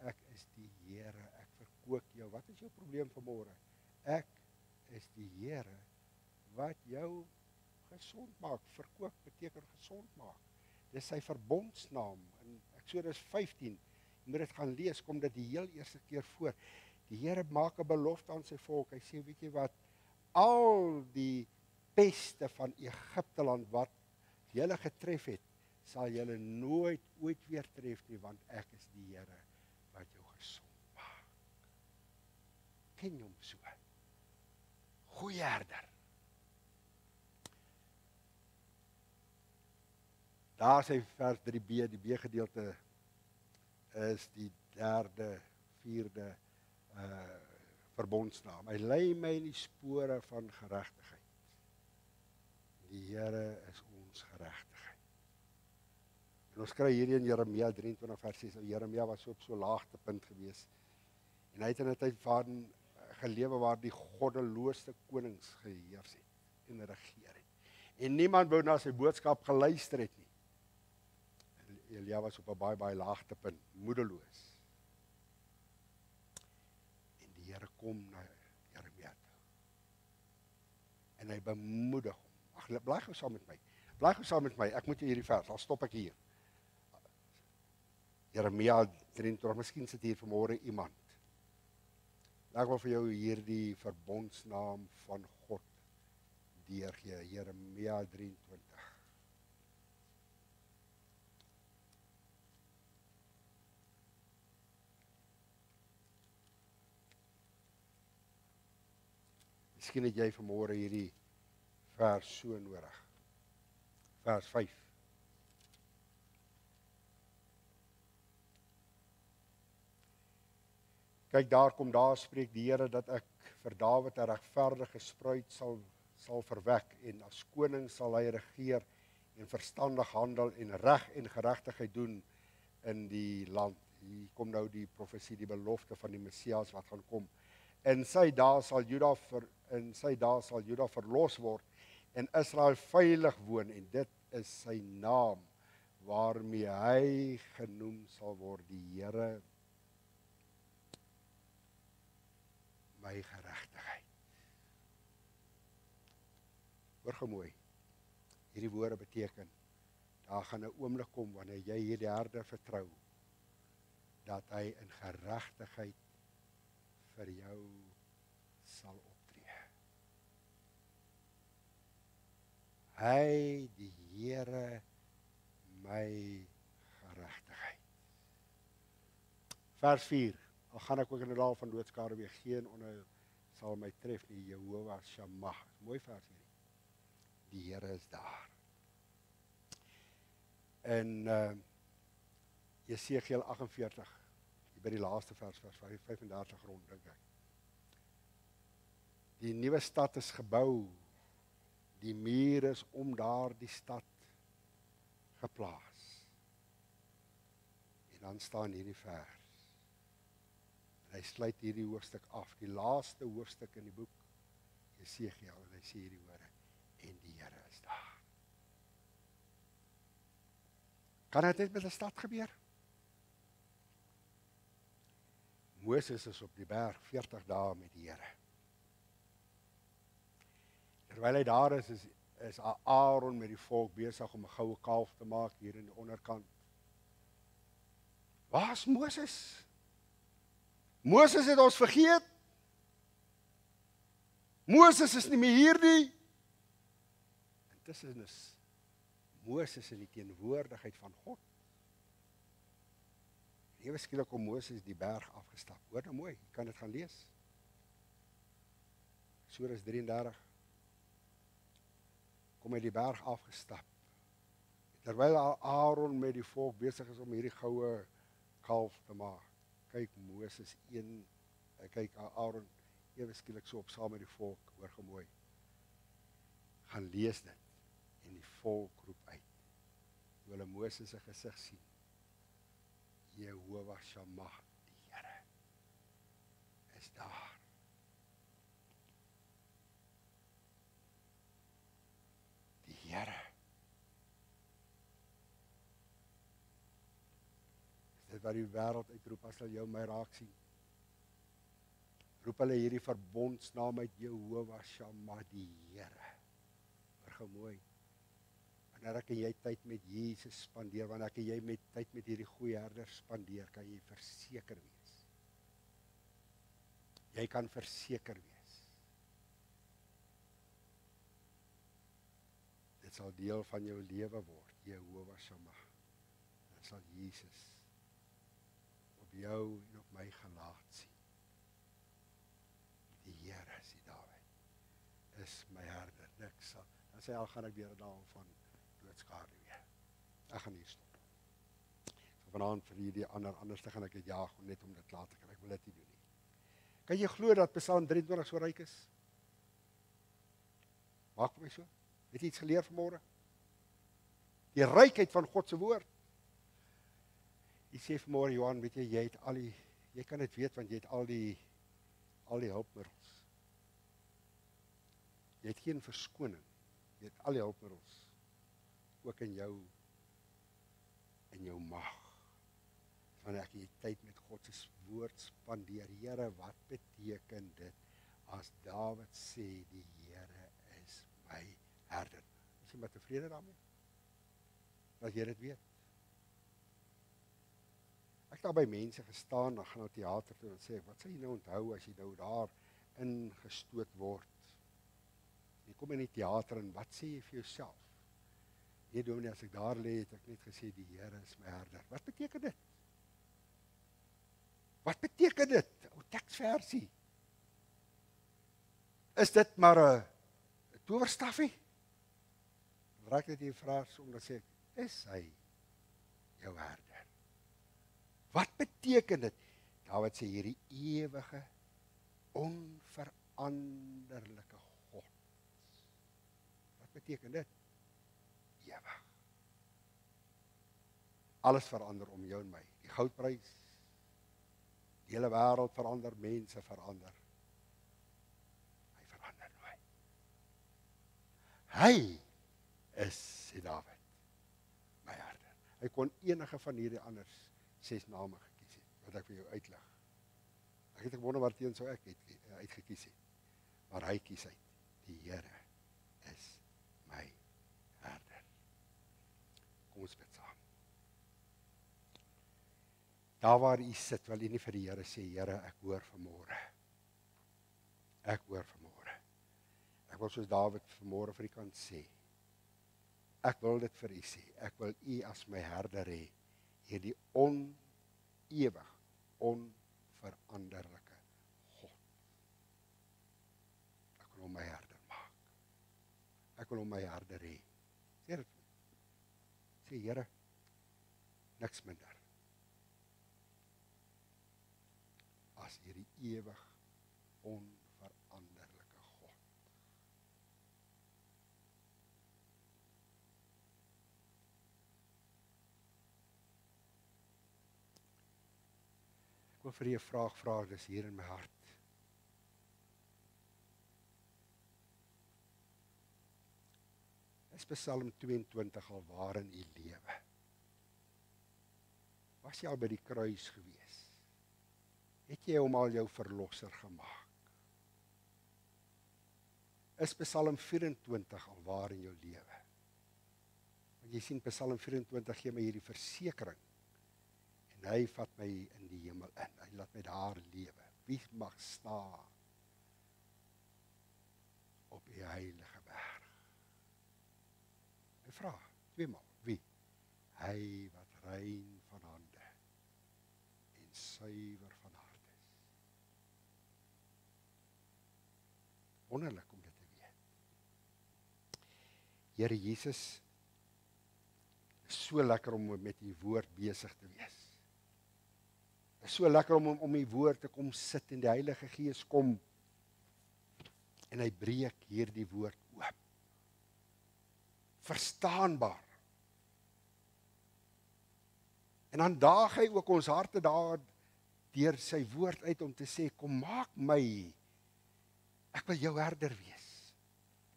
ek is die Here, ek verkoop jou. Wat is jou probleem vanmôre? Ek is die Here wat jou gesond maak. Verkoop beteken gesond maak. Dis sy verbondsnaam. In Eksodus 15, jy moet dit gaan lees, kom dit die heel eerste keer voor. Die Here maak 'n belofte aan sy volk. Hy sê, weet jy wat, al die peste van Egipteland wat julle getref het, sal julle nooit ooit weer tref nie, want ek is die Here wat jou gesond maak. Ken jy hom so? Goeie herder. Daar sê vers 3b, die B-gedeelte is die derde, vierde verbondsnaam. Hy lei my in die spore van geregtigheid. Die Here is ons geregtigheid. En ons kry hierdie in Jeremia 23 vers 6. Jeremia was op so laagtepunt gewees. En hy het in 'n tyd van gelewe waar die goddeloosste konings geheers het en regeer het. En niemand wou na sy boodskap geluister het nie. Elia was op 'n baie laagtepunt, moedeloos. En die Here kom na Jeremia toe. En hy bemoedig hom. Ag, bly gou saam met my. Bly gou saam met my. Ek moet hierdie vers, al stop ek hier. Jeremia 23, miskien sit hier vanmôre iemand. Ek wil vir jou hierdie verbondsnaam van God deurgee, Jeremia 23. Miskien het jy vanmôre hierdie vers so nodig. Vers 5. Kyk, daar spreek die Here dat ek vir Dawid 'n regverdige spruit sal verwek en as koning sal hy regeer en verstandig handel en reg en geregtigheid doen in die land. Hier kom nou die profesie, die belofte van die Messias wat gaan kom. In sy dae sal Juda verlos word en Israel veilig woon en dit is sy naam waarmee hy genoem sal word, die Here my geregtigheid. Hoor gemooi. Hierdie woorde beteken daar gaan 'n oomblik kom wanneer jy hierdie Herder vertrou dat hy in geregtigheid vir jou sal optree. Hy, die Here, my geregtigheid. Vers 4. Al gaan ek ook in die daal van doodskade weer geen onder sal my tref nie, Jehovah Shammah. Mooi vers hierdie. Die Here is daar. En Jesegiel 48, by die laaste vers 35 rond, dink ek. Die nuwe stad is gebou, die muur is om daardie stad geplaas. En dan staan hierdie vers. En hy sluit hierdie hoofstuk af, die laaste hoofstuk in die boek Jesegiel, en hy sê hierdie woorde, en die Here is daar. Kan dit net met 'n stad gebeur? Moses is op die berg 40 dae met die Here. Terwyl hy daar is Aaron met die volk besig om 'n goue kalf te maak hier in die onderkant. Waar is Moses? Moses het ons vergeet. Moses is nie meer hier nie. Intussen is Moses in die teenwoordigheid van God. Ewe skielik kom Moses die berg afgestap. Hoor nou mooi, jy kan dit gaan lees. Eksodus 33. Kom hy die berg afgestap. Terwyl Aaron met die volk besig is om hierdie goue kalf te maak, kyk Moses kyk Aaron ewe skielik so op saam met die volk, hoor gemooi. Gaan lees dit en die volk roep uit. Hoe hulle Moses se gesig sien. Jehovah Shammah, die Here is daar. Die Here. Is dit wat die wêreld uitroep as hulle jou my raak sien? Roep hulle hierdie verbondsnaam uit, Jehovah Shammah, die Here. Hoor mooi. Wanneer ek en jy tyd met Jesus spandeer, wanneer ek en jy tyd met hierdie goeie herder spandeer, kan jy verseker wees. Jy kan verseker wees. Dit sal deel van jou lewe word, Jehovah Shammah. Dit sal Jesus op jou en op my gelaat sien. Die Here, sê Dawid, is my herder, niks sal. Dan sê al gaan ek weer 'n daal van doodskade weer. Ek gaan hier stop. So vanaand vir hierdie anders te gaan ek dit jaag net om dit klaar te kry. Ek wil dit nie doen nie. Kan jy glo dat Psalm 23 so ryk is? Maak vir my so. Het jy iets geleer vanmôre? Die rykheid van God se woord. Jy sê vanmôre Johan, weet jy jy kan dit weet want jy het al die hulpmiddels. Jy het geen verskoning. Jy het al die hulpmiddels. Ook in jou mag. Wanneer ek die tyd met God se woord spandeer. Here, wat beteken dit as Dawid sê die Here is my herder? Is jy maar tevrede daarmee? Dat jy dit weet. Ek het daar by mense gestaan, dan gaan na teater toe en sê, wat sal jy nou onthou as jy nou daar ingestoot word? Jy kom in die teater en wat sê jy vir jouself? Nee, dominee, as ek daar lê, het ek net gesê, die Here is my herder. Wat beteken dit? Wat beteken dit? O, teksversie. Is dit maar 'n towerstafie? raak dit die vraag om te sê, is hy jou herder? Wat beteken dit? Dawid sê hierdie ewige, onveranderlike God. Wat beteken dit? Ewig. Alles verander om jou en my. Die goudprys, die hele wêreld verander, mense verander. Hy verander nooit. Hy is, sê Dawid, my herder. Hy kon enige van hierdie anders 6 name gekies het, wat ek vir jou uitlig. Ek het gewonder waarteen sou ek uitgekies het. Maar hy kies uit. Die Here is my herder. Kom ons bid saam. Daar waar u sit, wil u nie vir die Here sê, Here, ek hoor vanmôre. Ek hoor vanmôre. Ek wil soos Dawid vanmôre vir u kan sê. Ek wil dit vir u sê. Ek wil u as my herder hê. Hierdie ewig, onveranderlike God. Ek wil hom my herder maak. Ek wil hom my herder hê. Sê dit. Sê, Here, niks minder as hierdie ewig, onveranderlike God. Ek wil vir u 'n vraag vra, dis hier in my hart. Is Psalm 22 al waar in u lewe? Was jy al by die kruis gewees? Het jy hom al jou verlosser gemaak? Is Psalm 24 al waar in jou lewe? Want jy sien, Psalm 24 gee my hierdie versekering. En hy vat my in die hemel in. Hy laat my daar lewe. Wie mag staan op die heilige berg? Hy vra, 2 maal, wie? Hy wat rein van hande en suiwer van hart is. Wonderlik om dit te weet. Here Jesus, is so lekker om met die woord besig te wees. Is so lekker om die woord te kom sit en die Heilige Gees kom en hy breek hierdie woord oop. Verstaanbaar. En dan daag hy ook ons harte daar deur sy woord uit om te sê, kom maak my, ek wil jou herder wees.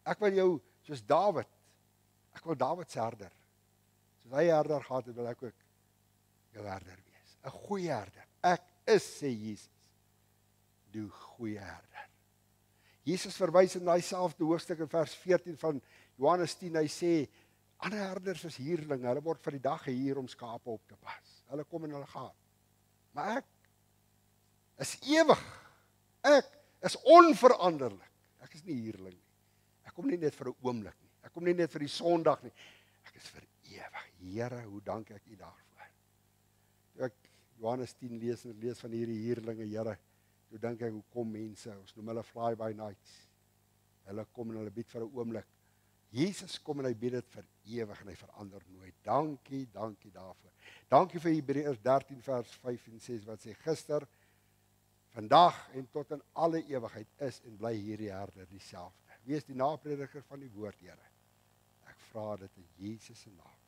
Ek wil jou, soos Dawid, ek wil Dawid se herder. Soos hy herder gehad het, wil ek ook jou herder wees. 'n Goeie herder. Ek is, sê Jesus, die goeie herder. Jesus verwys in daai selfde hoofstuk in vers 14 van Johannes 10, hy sê, ander herders is huurlinge, hulle word vir die dag gehuur om skape op te pas. Hulle kom en hulle gaan. Maar ek is ewig. Ek is onveranderlik. Ek is nie huurling nie. Ek kom nie net vir 'n oomblik nie. Ek kom nie net vir die Sondag nie. Ek is vir ewig. Here, hoe dank ek U daarvoor. Toe ek Johannes 10 lees van hierdie huurlinge, Here, toe dink ek, hoe kom mense, ons noem hulle fly-by nights. Hulle kom en hulle bied vir 'n oomblik. Jesus kom en hy bied dit vir ewig en hy verander nooit. Dankie, dankie daarvoor. Dankie vir Hebreërs 13 vers 5 en 6 wat sê, gister, vandag en tot in alle ewigheid is en bly hierdie herder dieselfde. Wie is die naprediker van die woord, Here? Ek vra dit in Jesus se naam.